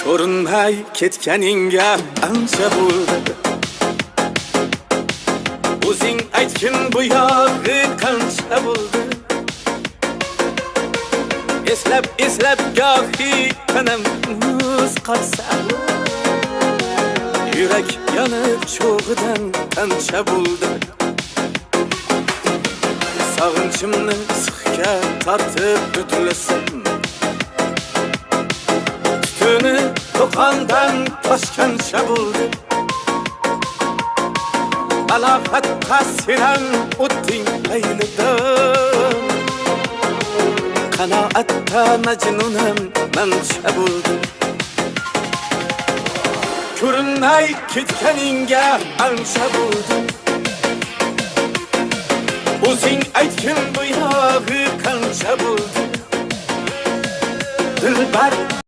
ko'rinmay ketganingga ancha bo'ldi. O'zing aytgin bu yog'i qancha bo'ldi. Eslab gohi tanam muz qolsa, yurak yonib cho'g'idan qancha bo'ldi. Sog'inchimni sixga tortib o'tlasam, tutuni to'qondan toshgancha bo'ldi. Balog'at ta'siran o'tding laylidan, qanoatda majnunam mancha bo'ldi. Ko'rinmay ketganingga ancha bo'ldi. O'zing aytgin bu yog'i qancha bo'ldi. Dilbar